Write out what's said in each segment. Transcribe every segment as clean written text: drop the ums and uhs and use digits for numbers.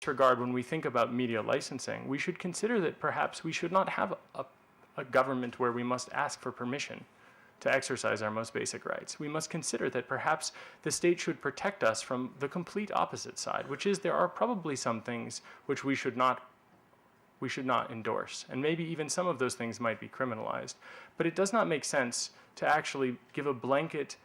regard, when we think about media licensing, we should consider that perhaps we should not have a government where we must ask for permission to exercise our most basic rights. We must consider that perhaps the state should protect us from the complete opposite side, which is there are probably some things which we should not endorse. And maybe even some of those things might be criminalized. But it does not make sense to actually give a blanket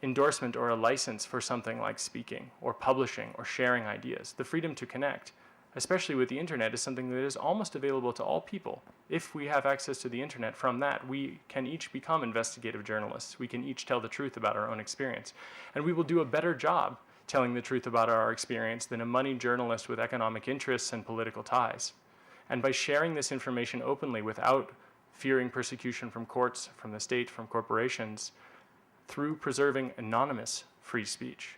endorsement or a license for something like speaking or publishing or sharing ideas. The freedom to connect, especially with the internet, is something that is almost available to all people. If we have access to the internet, from that, we can each become investigative journalists. We can each tell the truth about our own experience. And we will do a better job telling the truth about our experience than a moneyed journalist with economic interests and political ties. And by sharing this information openly without fearing persecution from courts, from the state, from corporations, through preserving anonymous free speech,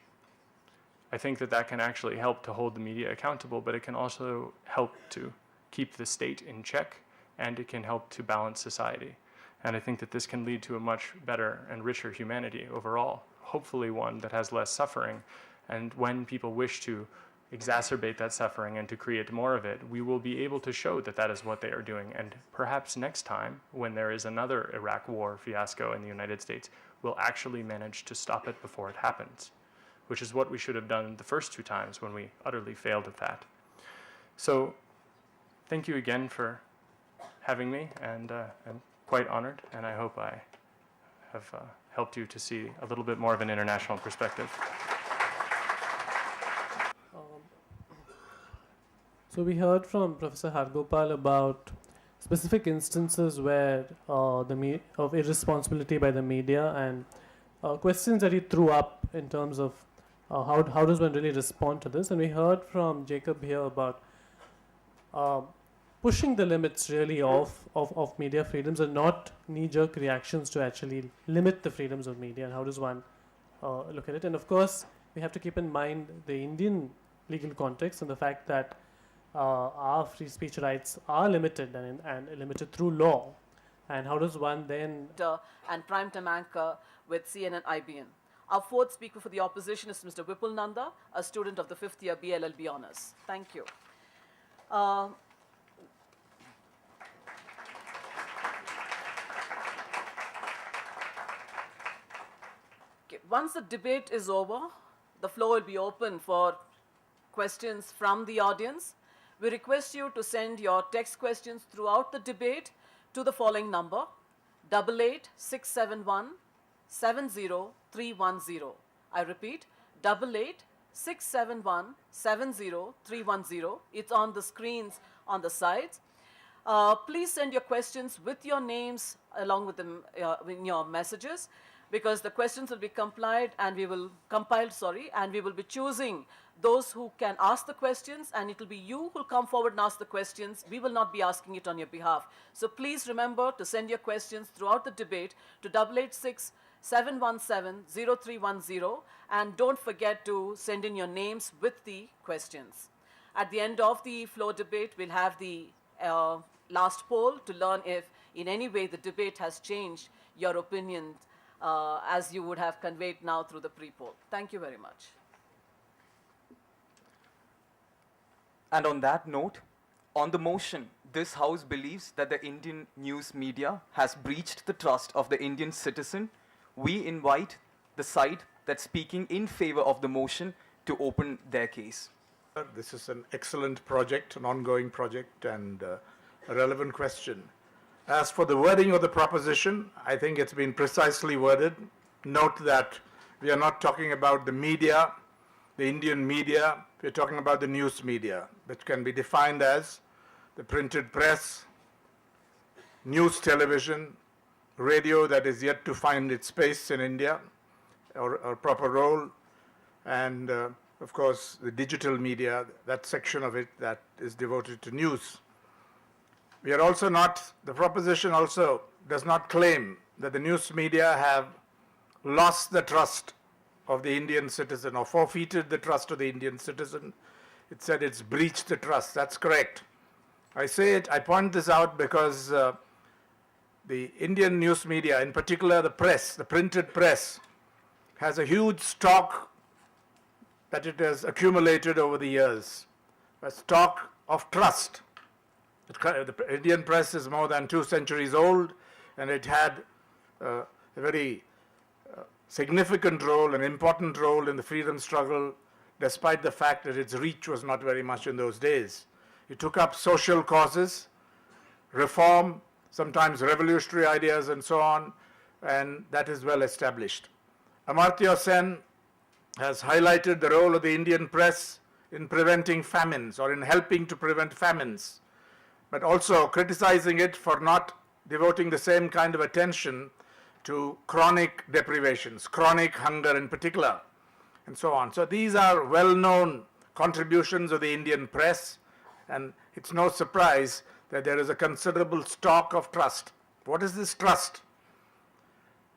I think that that can actually help to hold the media accountable, but it can also help to keep the state in check, and it can help to balance society. And I think that this can lead to a much better and richer humanity overall, hopefully one that has less suffering. And when people wish to exacerbate that suffering and to create more of it, we will be able to show that that is what they are doing. And perhaps next time, when there is another Iraq war fiasco in the United States, we'll actually manage to stop it before it happens, which is what we should have done the first two times when we utterly failed at that. So thank you again for having me, and I'm quite honored, and I hope I have helped you to see a little bit more of an international perspective. So we heard from Professor Hargopal about specific instances where of irresponsibility by the media, and questions that he threw up in terms of how does one really respond to this. And we heard from Jacob here about pushing the limits really of media freedoms and not knee-jerk reactions to actually limit the freedoms of media, and how does one look at it. And of course, we have to keep in mind the Indian legal context and the fact that our free speech rights are limited and limited through law. And how does one then... And primetime anchor with CNN IBN. Our fourth speaker for the opposition is Mr. Vipul Nanda, a student of the 5th year BLLB Honours. Thank you. Okay. Once the debate is over, the floor will be open for questions from the audience. We request you to send your text questions throughout the debate to the following number, 88-671-70310. I repeat, 88-671-70310. It's on the screens on the sides. Please send your questions with your names along with them in your messages, because the questions will be compiled, and we will be choosing those who can ask the questions, and it will be you who will come forward and ask the questions. We will not be asking it on your behalf. So please remember to send your questions throughout the debate to 886-717-0310, and don't forget to send in your names with the questions. At the end of the floor debate, we'll have the last poll to learn if in any way the debate has changed your opinion as you would have conveyed now through the pre-poll. Thank you very much. And on that note, on the motion, this House believes that the Indian news media has breached the trust of the Indian citizen. We invite the side that's speaking in favor of the motion to open their case. This is an excellent project, an ongoing project, and a relevant question. As for the wording of the proposition, I think it's been precisely worded. Note that we are not talking about the media, the Indian media. We're talking about the news media, which can be defined as the printed press, news television, radio that is yet to find its space in India, or proper role, and of course the digital media, that section of it that is devoted to news. We are also not, the proposition also does not claim that the news media have lost the trust of the Indian citizen or forfeited the trust of the Indian citizen. It said it's breached the trust. That's correct. I point this out because the Indian news media, in particular the press, the printed press, has a huge stock that it has accumulated over the years. a stock of trust. The Indian press is more than 2 centuries old, and it had a very significant role, an important role in the freedom struggle, despite the fact that its reach was not very much in those days. It took up social causes, reform, sometimes revolutionary ideas and so on, and that is well established. Amartya Sen has highlighted the role of the Indian press in preventing famines or in helping to prevent famines, but also criticizing it for not devoting the same kind of attention to chronic deprivations, chronic hunger in particular, and so on. So these are well-known contributions of the Indian press, and it's no surprise that there is a considerable stock of trust. What is this trust?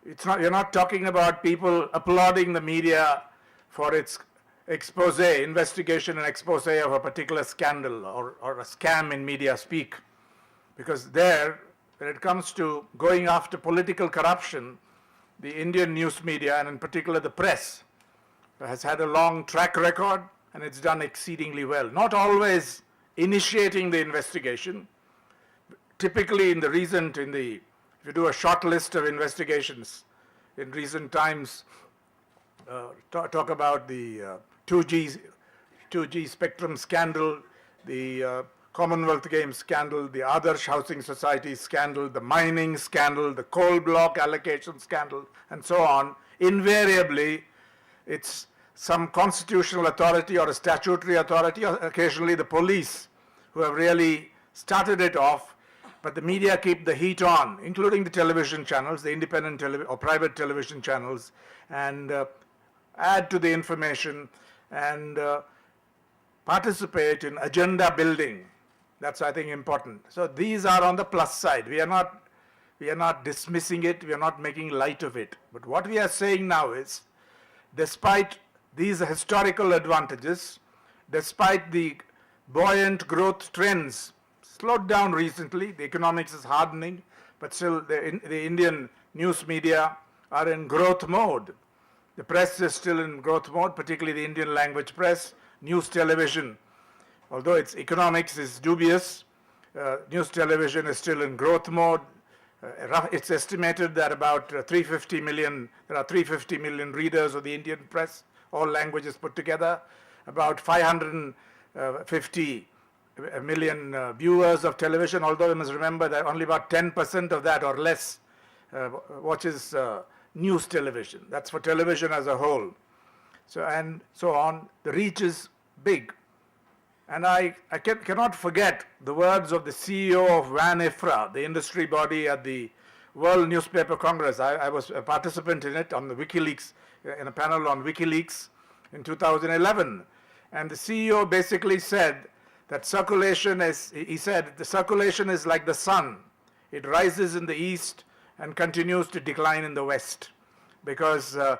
You're not talking about people applauding the media for its investigation and expose of a particular scandal or a scam in media speak. Because there, when it comes to going after political corruption, the Indian news media, and in particular the press, has had a long track record, and it's done exceedingly well. Not always initiating the investigation. Typically if you do a short list of investigations in recent times, talk about the 2G spectrum scandal, the Commonwealth Games scandal, the Adarsh Housing Society scandal, the mining scandal, the coal block allocation scandal, and so on. Invariably, it's some constitutional authority or a statutory authority, or occasionally the police, who have really started it off, but the media keep the heat on, including the television channels, the independent or private television channels, and add to the information and participate in agenda building. That's, I think, important. So these are on the plus side. We are not dismissing it. We are not making light of it. But what we are saying now is, despite these historical advantages, despite the buoyant growth trends, slowed down recently, the economics is hardening, but still the Indian news media are in growth mode. The press is still in growth mode, particularly the Indian language press, news television. Although its economics is dubious, news television is still in growth mode. It's estimated that about 350 million readers of the Indian press, all languages put together, about 550 million viewers of television, although you must remember that only about 10% of that or less watches news television. That's for television as a whole. So, and so on. The reach is big. And I cannot forget the words of the CEO of WAN IFRA, the industry body at the World Newspaper Congress. I was a participant in it on the WikiLeaks, in a panel on WikiLeaks in 2011. And the CEO basically said that he said, the circulation is like the sun. It rises in the east and continues to decline in the west. Because there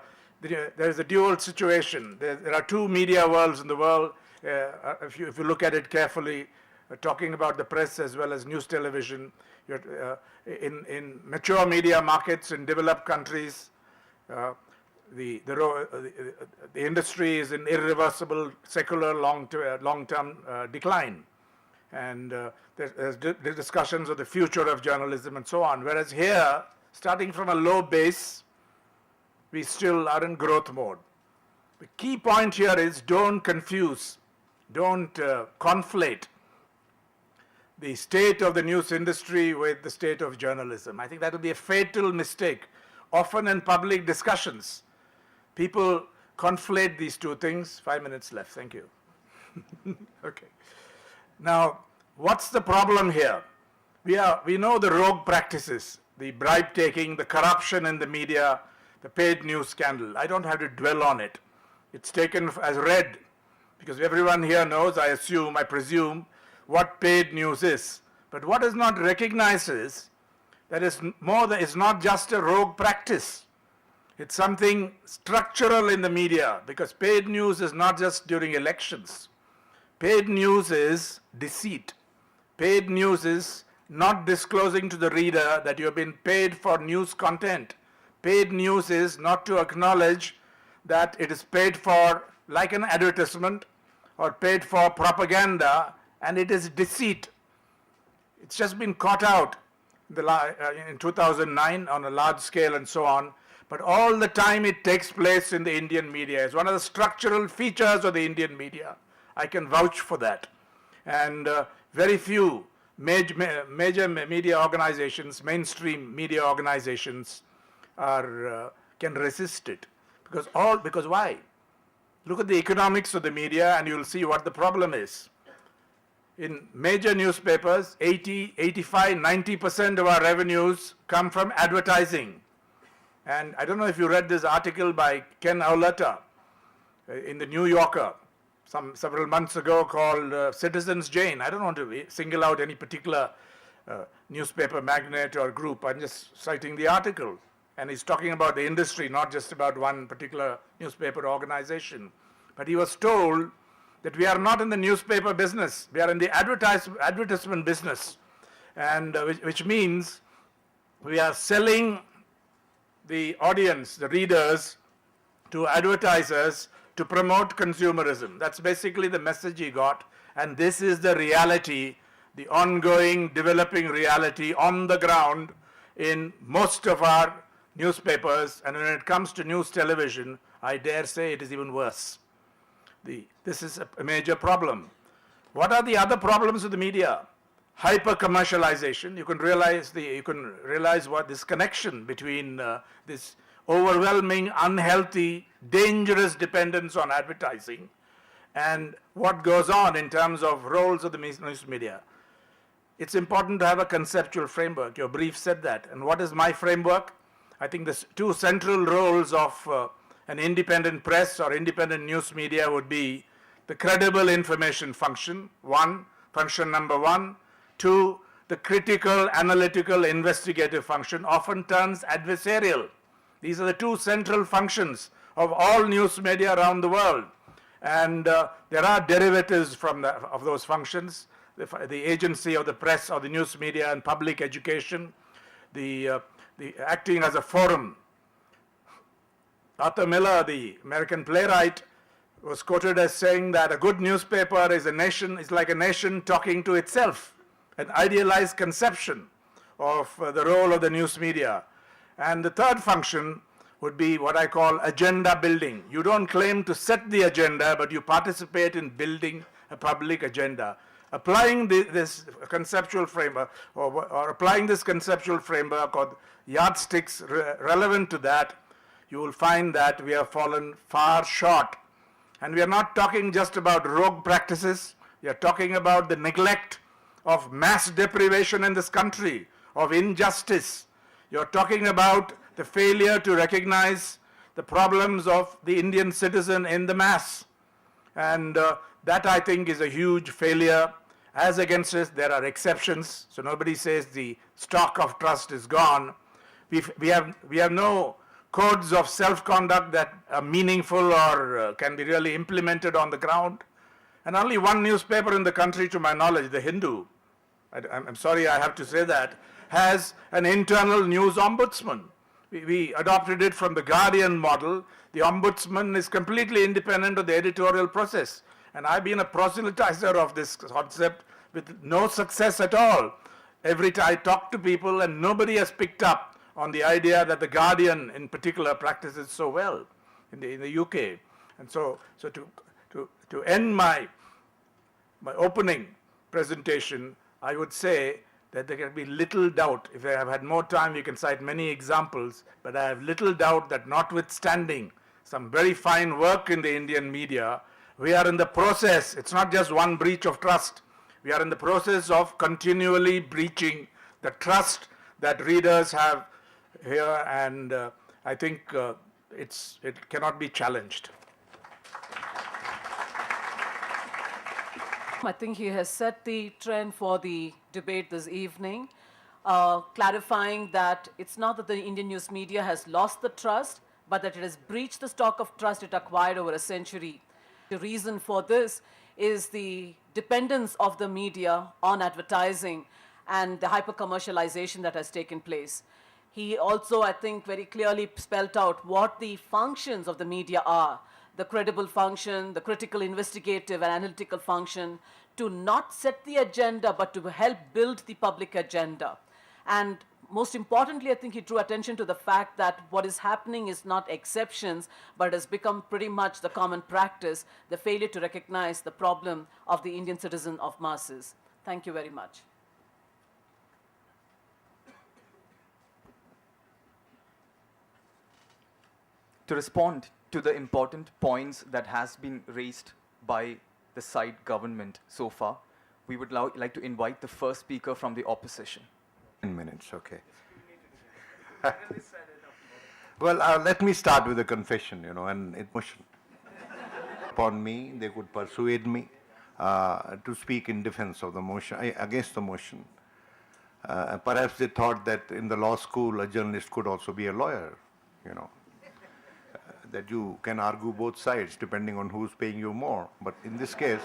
is a dual situation. There are two media worlds in the world. If you look at it carefully, talking about the press as well as news television, in mature media markets in developed countries, the industry is in irreversible secular long-term decline, and there's discussions of the future of journalism and so on. Whereas here, starting from a low base, we still are in growth mode. The key point here is don't confuse. Don't conflate the state of the news industry with the state of journalism. I think that will be a fatal mistake. Often in public discussions, people conflate these two things. 5 minutes left, thank you. Okay. Now, what's the problem here? We know the rogue practices, the bribe taking, the corruption in the media, the paid news scandal. I don't have to dwell on it. It's taken as read, because everyone here knows, I presume, what paid news is. But what is not recognized is that it's not just a rogue practice. It's something structural in the media, because paid news is not just during elections. Paid news is deceit. Paid news is not disclosing to the reader that you have been paid for news content. Paid news is not to acknowledge that it is paid for like an advertisement or paid for propaganda, and it is deceit. It's just been caught out in 2009 on a large scale and so on. But all the time it takes place in the Indian media. It's one of the structural features of the Indian media. I can vouch for that. And very few major media organizations, mainstream media organizations, can resist it. Because why? Look at the economics of the media and you'll see what the problem is. In major newspapers, 80, 85, 90% of our revenues come from advertising. And I don't know if you read this article by Ken Auletta in the New Yorker several months ago called Citizens Jane. I don't want to single out any particular newspaper magnate or group. I'm just citing the article. And he's talking about the industry, not just about one particular newspaper organization. But he was told that we are not in the newspaper business. We are in the advertisement business. And which means we are selling the audience, the readers, to advertisers to promote consumerism. That's basically the message he got. And this is the reality, the ongoing developing reality on the ground in most of our newspapers. And when it comes to news television, I dare say it is even worse. This is a major problem. What are the other problems of the media? Hyper-commercialization. You can realize what this connection between this overwhelming, unhealthy, dangerous dependence on advertising and what goes on in terms of roles of the news media. It's important to have a conceptual framework. Your brief said that. And what is my framework? I think the two central roles of an independent press or independent news media would be the credible information function, function number one. Two, the critical, analytical, investigative function often turns adversarial. These are the two central functions of all news media around the world. And there are derivatives of those functions, the agency of the press or the news media and public education, the acting as a forum. Arthur Miller, the American playwright, was quoted as saying that a good newspaper is like a nation talking to itself, an idealized conception of the role of the news media. And the third function would be what I call agenda building. You don't claim to set the agenda, but you participate in building a public agenda. Applying this conceptual framework, or applying this conceptual framework or yardsticks relevant to that, you will find that we have fallen far short. And we are not talking just about rogue practices. We are talking about the neglect of mass deprivation in this country, of injustice. You're talking about the failure to recognize the problems of the Indian citizen in the mass. And that, I think, is a huge failure. As against this, there are exceptions. So nobody says the stock of trust is gone. We have no codes of self-conduct that are meaningful or can be really implemented on the ground. And only one newspaper in the country, to my knowledge, the Hindu, I'm sorry I have to say that, has an internal news ombudsman. We adopted it from the Guardian model. The ombudsman is completely independent of the editorial process. And I've been a proselytizer of this concept with no success at all. Every time I talk to people and nobody has picked up on the idea that the Guardian in particular practices so well in the UK. And so to end my opening presentation, I would say that there can be little doubt. If I have had more time, we can cite many examples, but I have little doubt that notwithstanding some very fine work in the Indian media, we are in the process, it's not just one breach of trust, we are in the process of continually breaching the trust that readers have here, and I think it cannot be challenged. I think he has set the trend for the debate this evening, clarifying that it's not that the Indian news media has lost the trust, but that it has breached the stock of trust it acquired over a century. The reason for this is the dependence of the media on advertising and the hyper-commercialization that has taken place. He also, I think, very clearly spelled out what the functions of the media are, the credible function, the critical investigative and analytical function, to not set the agenda, but to help build the public agenda. And most importantly, I think he drew attention to the fact that what is happening is not exceptions, but has become pretty much the common practice, the failure to recognize the problem of the Indian citizen of masses. Thank you very much. To respond to the important points that has been raised by the side government so far, we would like to invite the first speaker from the opposition. 10 minutes, okay. Well, let me start with a confession, and emotion. Upon me, they could persuade me to speak in defense of the motion, against the motion. Perhaps they thought that in the law school, a journalist could also be a lawyer, that you can argue both sides depending on who's paying you more. But in this case,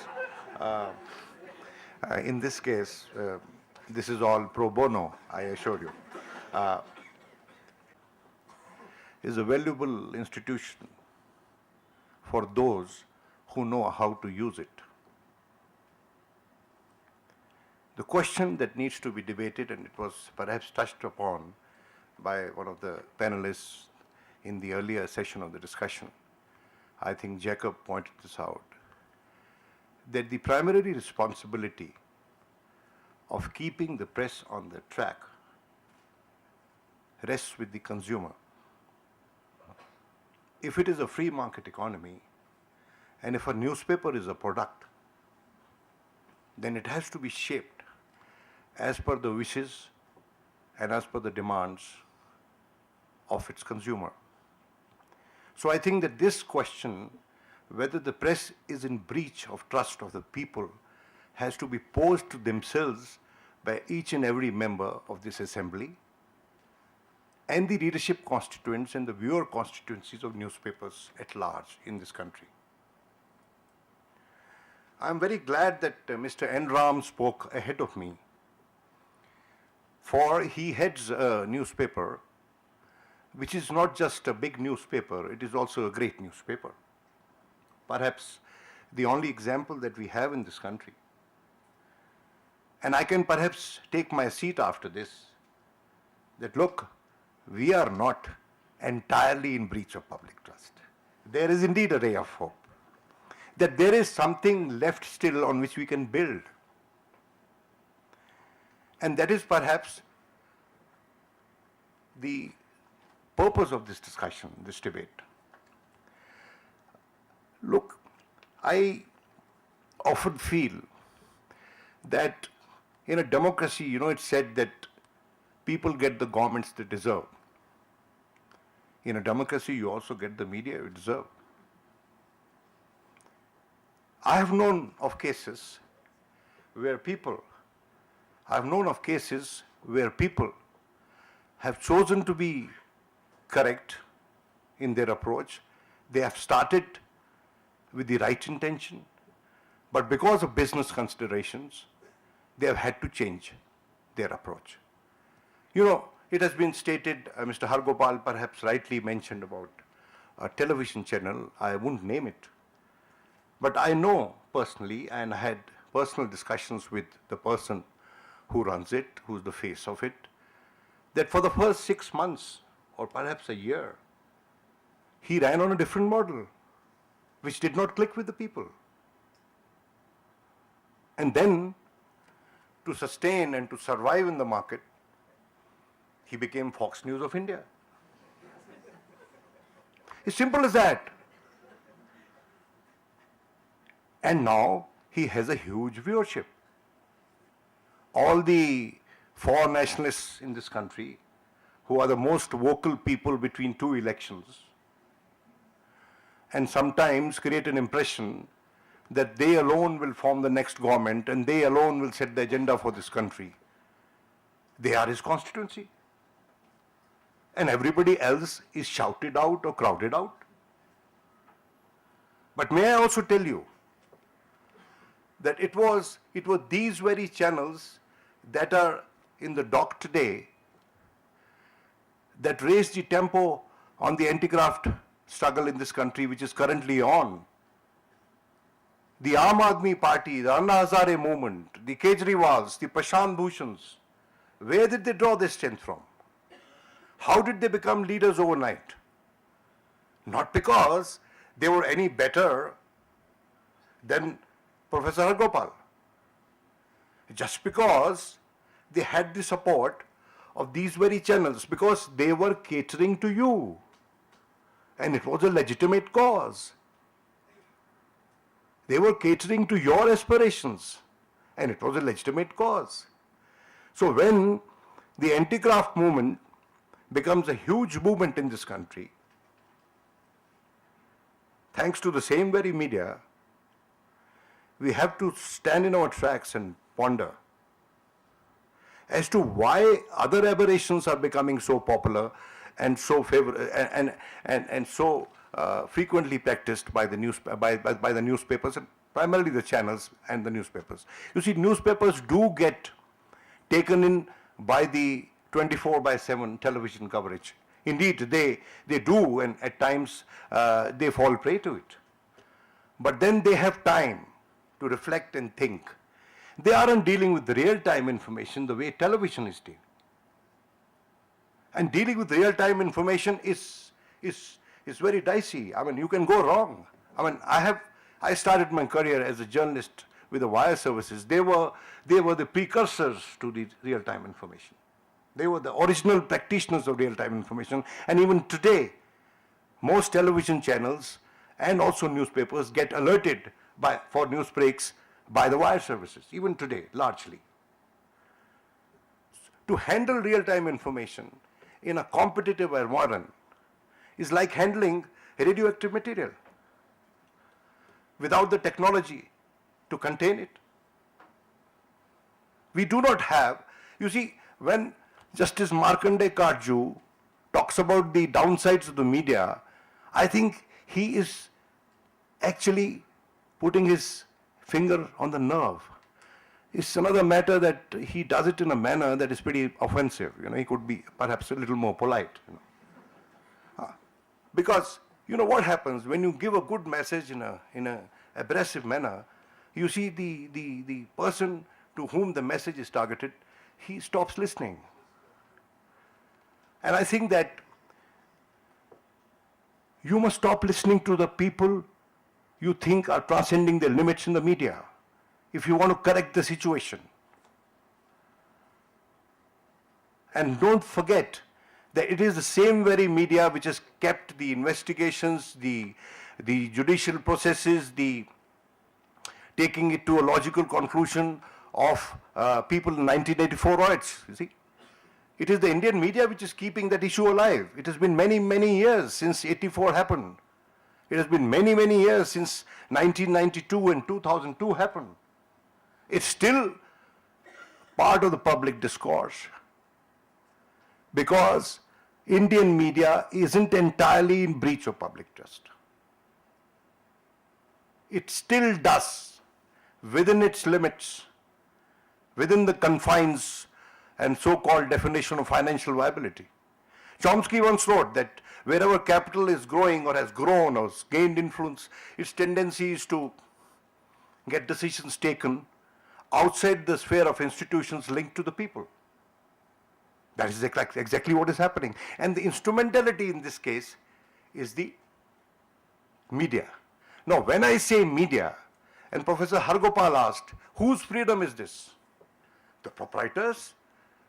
this is all pro bono, I assure you. Is a valuable institution for those who know how to use it. The question that needs to be debated, and it was perhaps touched upon by one of the panelists in the earlier session of the discussion, I think Jacob pointed this out, that the primary responsibility of keeping the press on the track rests with the consumer. If it is a free market economy, and if a newspaper is a product, then it has to be shaped as per the wishes and as per the demands of its consumer. So I think that this question, whether the press is in breach of trust of the people, has to be posed to themselves by each and every member of this assembly and the readership constituents and the viewer constituencies of newspapers at large in this country. I'm very glad that Mr. N. Ram spoke ahead of me, for he heads a newspaper which is not just a big newspaper, it is also a great newspaper. Perhaps the only example that we have in this country. And I can perhaps take my seat after this, that look, we are not entirely in breach of public trust. There is indeed a ray of hope, that there is something left still on which we can build. And that is perhaps the purpose of this discussion, this debate. Look, I often feel that in a democracy, it's said that people get the governments they deserve. In a democracy, you also get the media you deserve. I have known of cases where people have chosen to be correct in their approach. They have started with the right intention, but because of business considerations, they have had to change their approach. It has been stated, Mr. Hargopal perhaps rightly mentioned about a television channel. I wouldn't name it, but I know personally, and I had personal discussions with the person who runs it, who's the face of it, that for the first 6 months or perhaps a year, he ran on a different model, which did not click with the people. And then, to sustain and to survive in the market, he became Fox News of India. It's simple as that. And now he has a huge viewership. All the four nationalists in this country, who are the most vocal people between two elections, and sometimes create an impression that they alone will form the next government and they alone will set the agenda for this country. They are his constituency. And everybody else is shouted out or crowded out. But may I also tell you that it was these very channels that are in the dock today that raised the tempo on the anti-graft struggle in this country which is currently on. The Aam Aadmi Party, the Anna Hazare movement, the Kejriwals, the Prashant Bhushans, where did they draw their strength from? How did they become leaders overnight? Not because they were any better than Professor Hargopal. Just because they had the support of these very channels, because they were catering to you. And it was a legitimate cause. They were catering to your aspirations, and it was a legitimate cause. So when the anti-graft movement becomes a huge movement in this country, thanks to the same very media, we have to stand in our tracks and ponder as to why other aberrations are becoming so popular and so and so frequently practiced by the by the newspapers, and primarily the channels and the newspapers. You see, newspapers do get taken in by the 24/7 television coverage. Indeed, they do, and at times they fall prey to it. But then they have time to reflect and think. They aren't dealing with the real-time information the way television is dealing. And dealing with real-time information is very dicey. I mean, you can go wrong. I mean, I started my career as a journalist with the wire services. They were the precursors to the real-time information. They were the original practitioners of real-time information. And even today, most television channels and also newspapers get alerted for news breaks by the wire services, even today, largely. To handle real-time information in a competitive environment is like handling radioactive material without the technology to contain it. We do not have, you see, when Justice Markanday Karju talks about the downsides of the media, I think he is actually putting his finger on the nerve. It's another matter that he does it in a manner that is pretty offensive. You know, he could be perhaps a little more polite. You know. Because you know what happens when you give a good message in a abrasive manner, you see the person to whom the message is targeted, he stops listening. And I think that you must stop listening to the people you think are transcending their limits in the media if you want to correct the situation. And don't forget that it is the same very media which has kept the investigations, the judicial processes, the taking it to a logical conclusion of people in 1984 riots, you see. It is the Indian media which is keeping that issue alive. It has been many, many years since 84 happened. It has been many, many years since 1992 and 2002 happened. It's still part of the public discourse because Indian media isn't entirely in breach of public trust. It still does, within its limits, within the confines and so-called definition of financial viability. Chomsky once wrote that wherever capital is growing or has grown or has gained influence, its tendency is to get decisions taken outside the sphere of institutions linked to the people. That is exactly what is happening. And the instrumentality in this case is the media. Now, when I say media, and Professor Hargopal asked, whose freedom is this? The proprietors,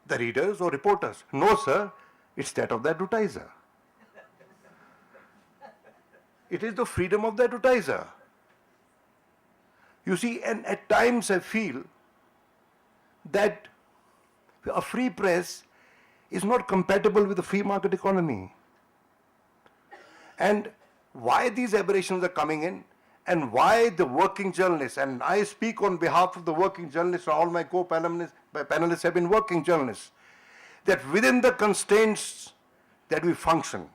the readers, or reporters? No, sir, it's that of the advertiser. It is the freedom of the advertiser. You see, and at times I feel that a free press is not compatible with the free market economy. And why these aberrations are coming in, and why the working journalists, and I speak on behalf of the working journalists, all my co-panelists have been working journalists, that within the constraints that we function,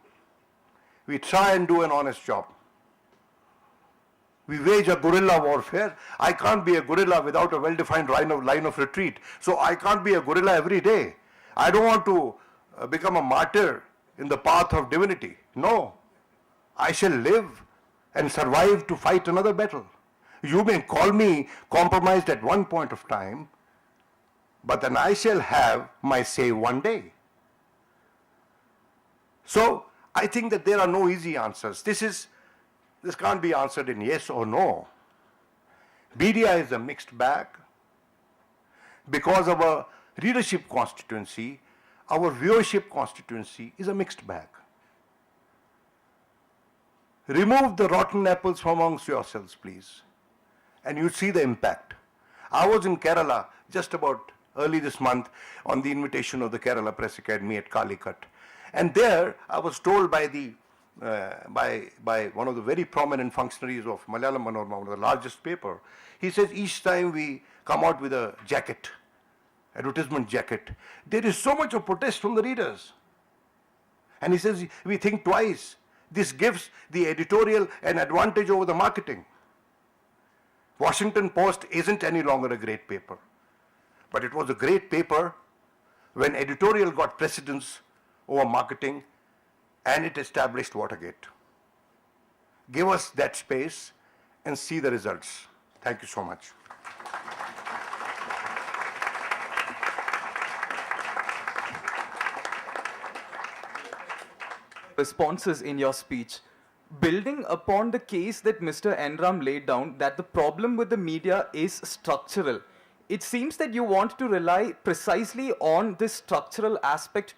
we try and do an honest job. We wage a guerrilla warfare. I can't be a guerrilla without a well-defined line of retreat. So I can't be a guerrilla every day. I don't want to become a martyr in the path of divinity. No. I shall live and survive to fight another battle. You may call me compromised at one point of time, but then I shall have my say one day. So I think that there are no easy answers. This can't be answered in yes or no. Media is a mixed bag. Because our readership constituency, our viewership constituency is a mixed bag. Remove the rotten apples from amongst yourselves, please, and you see the impact. I was in Kerala just about early this month on the invitation of the Kerala Press Academy at Calicut. And there I was told by one of the very prominent functionaries of Malayalam Manorama, one of the largest paper. He says each time we come out with a jacket, advertisement jacket, there is so much of protest from the readers. And he says we think twice. This gives the editorial an advantage over the marketing. Washington Post isn't any longer a great paper, but it was a great paper when editorial got precedence over marketing and it established Watergate. Give us that space and see the results. Thank you so much. Responses in your speech. Building upon the case that Mr. Enram laid down, that the problem with the media is structural, it seems that you want to rely precisely on this structural aspect